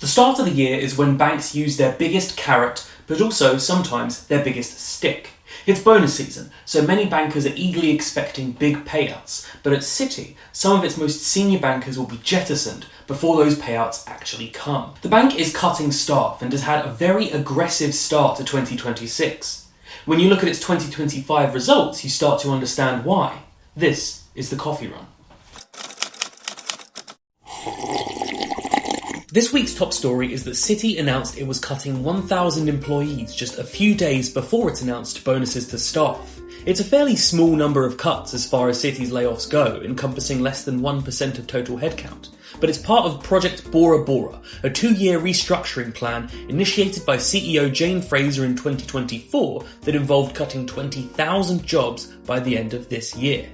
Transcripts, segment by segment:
The start of the year is when banks use their biggest carrot, but also sometimes their biggest stick. It's bonus season, so many bankers are eagerly expecting big payouts, but at Citi, some of its most senior bankers will be jettisoned before those payouts actually come. The bank is cutting staff and has had a very aggressive start to 2026. When you look at its 2025 results, you start to understand why. This is the coffee run. This week's top story is that Citi announced it was cutting 1,000 employees just a few days before it announced bonuses to staff. It's a fairly small number of cuts as far as Citi's layoffs go, encompassing less than 1% of total headcount. But it's part of Project Bora Bora, a 2-year restructuring plan initiated by CEO Jane Fraser in 2024 that involved cutting 20,000 jobs by the end of this year.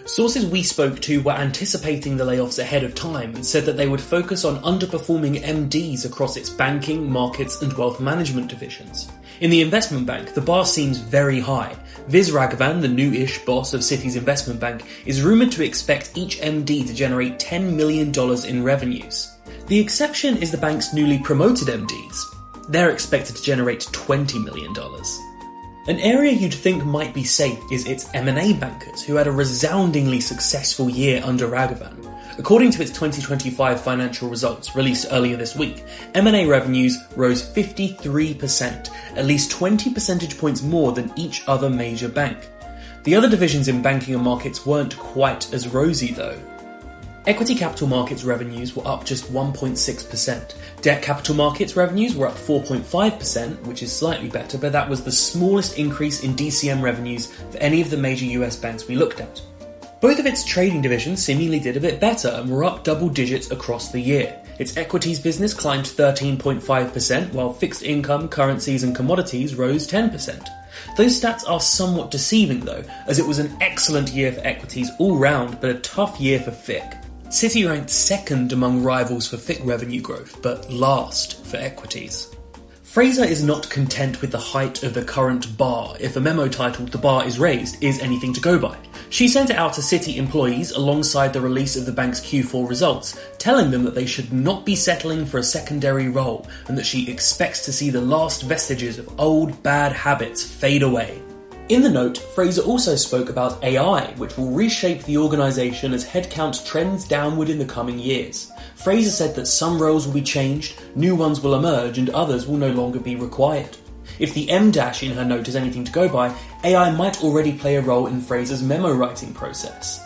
Sources we spoke to were anticipating the layoffs ahead of time and said that they would focus on underperforming MDs across its banking, markets and wealth management divisions. In the investment bank, the bar seems very high. Viz Raghavan, the new-ish boss of Citi's investment bank, is rumoured to expect each MD to generate $10 million in revenues. The exception is the bank's newly promoted MDs. They're expected to generate $20 million. An area you'd think might be safe is its M&A bankers, who had a resoundingly successful year under Raghavan. According to its 2025 financial results released earlier this week, M&A revenues rose 53%, at least 20 percentage points more than each other major bank. The other divisions in banking and markets weren't quite as rosy though. Equity capital markets revenues were up just 1.6%. Debt capital markets revenues were up 4.5%, which is slightly better, but that was the smallest increase in DCM revenues for any of the major US banks we looked at. Both of its trading divisions seemingly did a bit better and were up double digits across the year. Its equities business climbed 13.5%, while fixed income, currencies and commodities rose 10%. Those stats are somewhat deceiving though, as it was an excellent year for equities all round, but a tough year for FICC. Citi ranked second among rivals for FICC revenue growth, but last for equities. Fraser is not content with the height of the current bar if a memo titled "The Bar is Raised" is anything to go by. She sent it out to Citi employees alongside the release of the bank's Q4 results, telling them that they should not be settling for a secondary role and that she expects to see the last vestiges of old bad habits fade away. In the note, Fraser also spoke about AI, which will reshape the organisation as headcount trends downward in the coming years. Fraser said that some roles will be changed, new ones will emerge, and others will no longer be required. If the M- in her note is anything to go by, AI might already play a role in Fraser's memo writing process.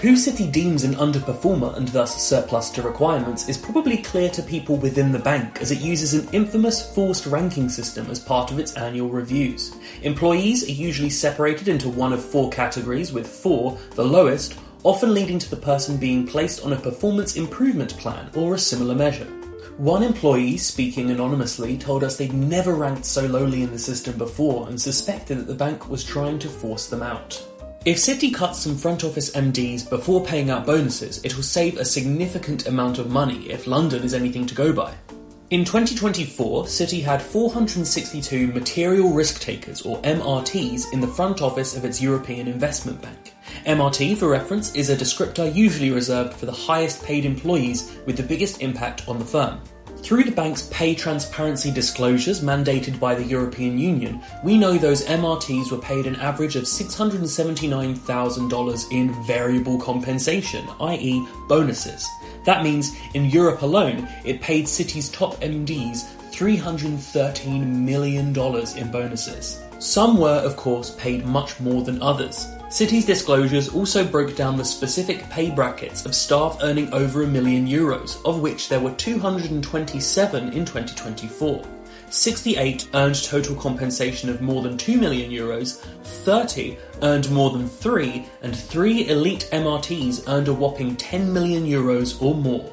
Who Citi deems an underperformer and thus surplus to requirements is probably clear to people within the bank, as it uses an infamous forced ranking system as part of its annual reviews. Employees are usually separated into one of 4 categories, with 4, the lowest, often leading to the person being placed on a performance improvement plan or a similar measure. One employee, speaking anonymously, told us they'd never ranked so lowly in the system before and suspected that the bank was trying to force them out. If Citi cuts some front office MDs before paying out bonuses, it will save a significant amount of money if London is anything to go by. In 2024, Citi had 462 material risk takers, or MRTs, in the front office of its European investment bank. MRT, for reference, is a descriptor usually reserved for the highest paid employees with the biggest impact on the firm. Through the bank's pay transparency disclosures mandated by the European Union, we know those MRTs were paid an average of $679,000 in variable compensation, i.e. bonuses. That means, in Europe alone, it paid Citi's top MDs $313 million in bonuses. Some were, of course, paid much more than others. Citi's disclosures also broke down the specific pay brackets of staff earning over €1 million, of which there were 227 in 2024. 68 earned total compensation of more than €2 million, 30 earned more than 3, and 3 elite MRTs earned a whopping €10 million or more.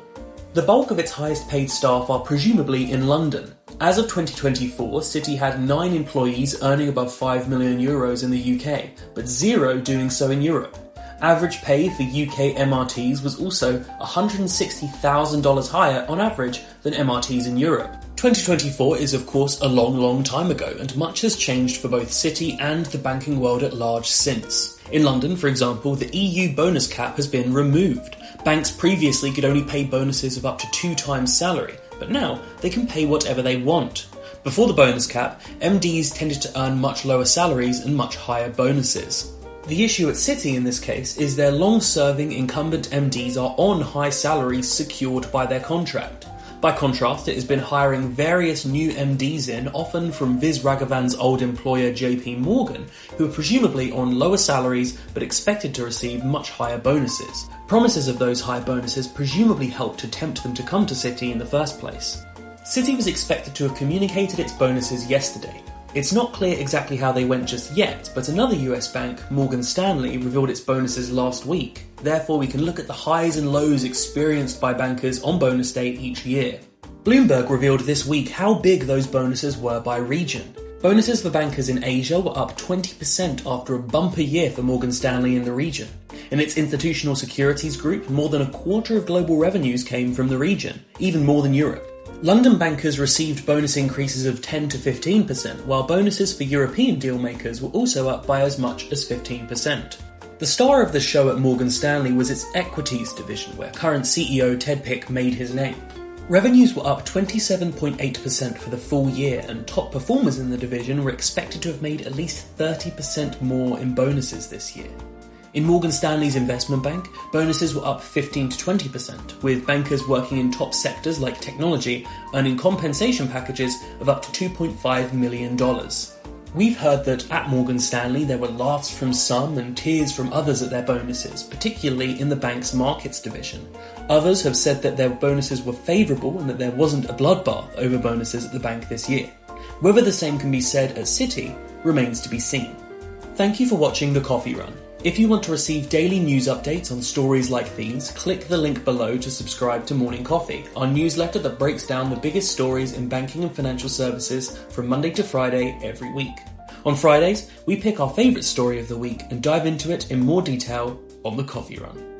The bulk of its highest paid staff are presumably in London. As of 2024, Citi had 9 employees earning above €5 million in the UK, but 0 doing so in Europe. Average pay for UK MRTs was also $160,000 higher on average than MRTs in Europe. 2024 is of course a long time ago, and much has changed for both Citi and the banking world at large since. In London, for example, the EU bonus cap has been removed. Banks previously could only pay bonuses of up to 2 times salary. but now they can pay whatever they want. Before the bonus cap, MDs tended to earn much lower salaries and much higher bonuses. The issue at Citi in this case is their long-serving incumbent MDs are on high salaries secured by their contract. By contrast, it has been hiring various new MDs in, often from Viz Raghavan's old employer JP Morgan, who are presumably on lower salaries but expected to receive much higher bonuses. Promises of those high bonuses presumably helped to tempt them to come to Citi in the first place. Citi was expected to have communicated its bonuses yesterday. It's not clear exactly how they went just yet, but another US bank, Morgan Stanley, revealed its bonuses last week. Therefore, we can look at the highs and lows experienced by bankers on bonus day each year. Bloomberg revealed this week how big those bonuses were by region. Bonuses for bankers in Asia were up 20% after a bumper year for Morgan Stanley in the region. In its institutional securities group, more than a quarter of global revenues came from the region, even more than Europe. London bankers received bonus increases of 10 to 15%, while bonuses for European dealmakers were also up by as much as 15%. The star of the show at Morgan Stanley was its equities division, where current CEO Ted Pick made his name. Revenues were up 27.8% for the full year, and top performers in the division were expected to have made at least 30% more in bonuses this year. In Morgan Stanley's investment bank, bonuses were up 15 to 20%, with bankers working in top sectors like technology earning compensation packages of up to $2.5 million. We've heard that at Morgan Stanley there were laughs from some and tears from others at their bonuses, particularly in the bank's markets division. Others have said that their bonuses were favourable and that there wasn't a bloodbath over bonuses at the bank this year. Whether the same can be said at Citi remains to be seen. Thank you for watching The Coffee Run. If you want to receive daily news updates on stories like these, click the link below to subscribe to Morning Coffee, our newsletter that breaks down the biggest stories in banking and financial services from Monday to Friday every week. On Fridays, we pick our favourite story of the week and dive into it in more detail on The Coffee Run.